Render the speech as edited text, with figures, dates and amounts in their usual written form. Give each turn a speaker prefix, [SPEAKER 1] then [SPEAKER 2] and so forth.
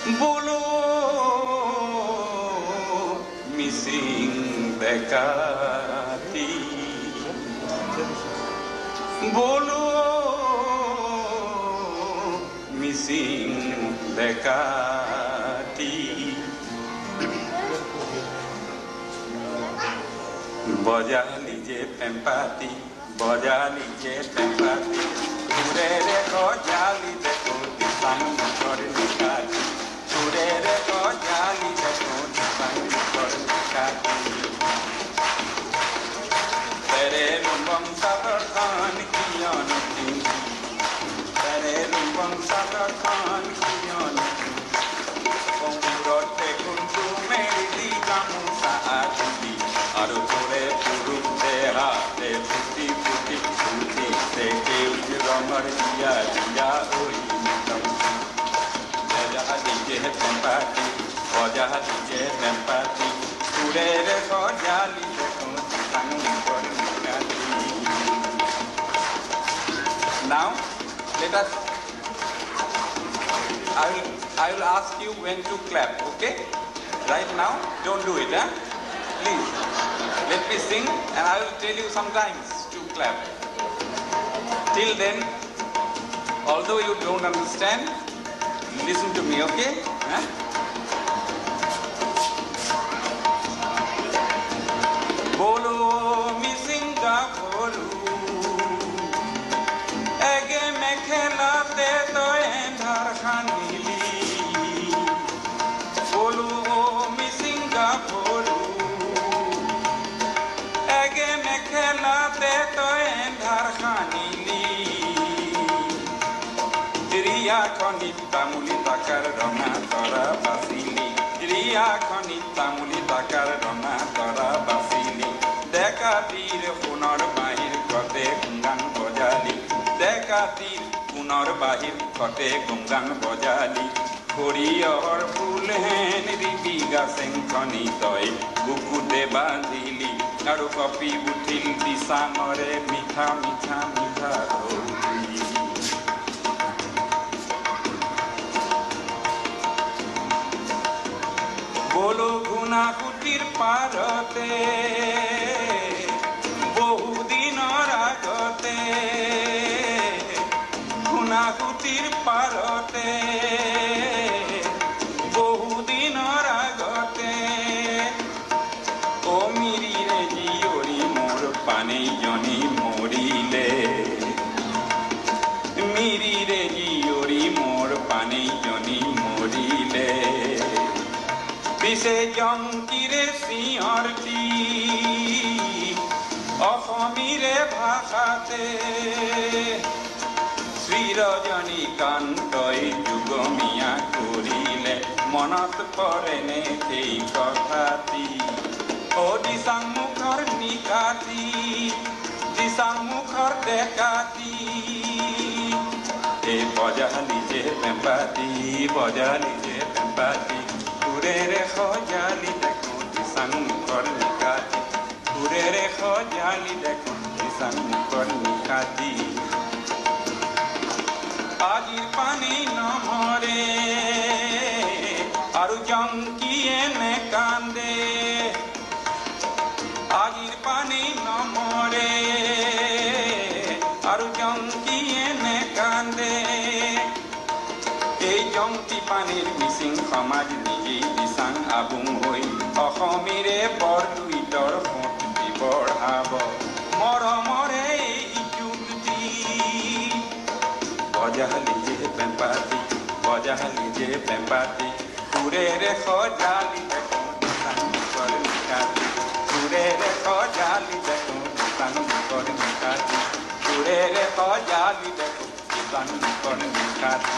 [SPEAKER 1] बोलो मिसिंग बेकाती बोलो मिसिंग बेकाती बजा लीजिए पेम्पाती बजा लीजिए पेम्पाती पूरे रे को जाली देखो संग कर निकाती पूरे रे को जाली देखो संग कर निकाती तेरे रुंबम सागर खान किया नती तेरे रुंबम सागर खान किया नती Pemburote kuntu meri kamu saat ini Aru tore puruk deha de puti puti puti Seke ujramar dia dia oi nitam Bajah dije tempati Bajah dije tempati Surere kojali dekho sang kornikati Now let us I will ask you when to clap, okay? Right now, don't do it, huh? Please. Let me sing and I will tell you sometimes to clap. Till then, although you don't understand, listen to me, okay? Huh? Bolo mi singa bolu Ege me khelate to endhar khanili Bolu mi singa bolu Ege me khelate to endhar khanili Riya khonita muli takar rona tora basili Riya khonita muli takar rona tora basili Deka tir hunor bahir kote gungan bojali Deka tir hunor bahir kote gungan bojali Khoriyar phul hen ribiga senkhani toy bukude bandhili Aru kapi uthil disangore mitha mitha mitha dholi Bolo guna kutir parate বহু দিনৰ আগতে গুনা কুটিৰ পাৰতে বহু দিনৰ আগতে ও মিৰিৰে জীয়ৰী মোৰ পানেইজনী মৰিলে মিৰিৰে জীয়ৰী মোৰ পানেইজনী মৰিলে পিছে জংকিৰে সিঁহৰটি অসমীৰে ভাষাতে শ্ৰীৰজনীকান্তই যুগমীয়া কৰিলে মনত পৰেনে সেই কথাটি ও দিচাংমুখৰ নিকাতি দিচাংমুখৰ ডেকাতি এই বজালি যে পেম্পাতি বজালি যে পেম্পাতি সুৰেৰে সজালি দেখোঁ দিচাংমুখৰ নিকাতি সুৰেৰে সজালি দেখোঁ দিচাংমুখৰ নিকাতি আজিৰ পানী নমৰে আৰু জংকিয়ে নেকান্দে আজিৰ পানী নমৰে আৰু জংকিয়ে নেকান্দে এই জংকি পানীৰ মিচিং সমাজ নিজেই দিচাং আবুং হৈ অসমীৰে বৰ দুইটৰ সুঁতি বঢ়াব মৰমৰে এই যুক্তি বজালি যে পেম্পাতি বজালি যে পেম্পাতি সুৰেৰে সজালি দেখোঁ দিচাংমুখৰ নিকাতি সুৰেৰে সজালি দেখোঁ দিচাংমুখৰ নিকাতি সুৰেৰে সজালি দেখোঁ দিচাংমুখৰ নিকাতি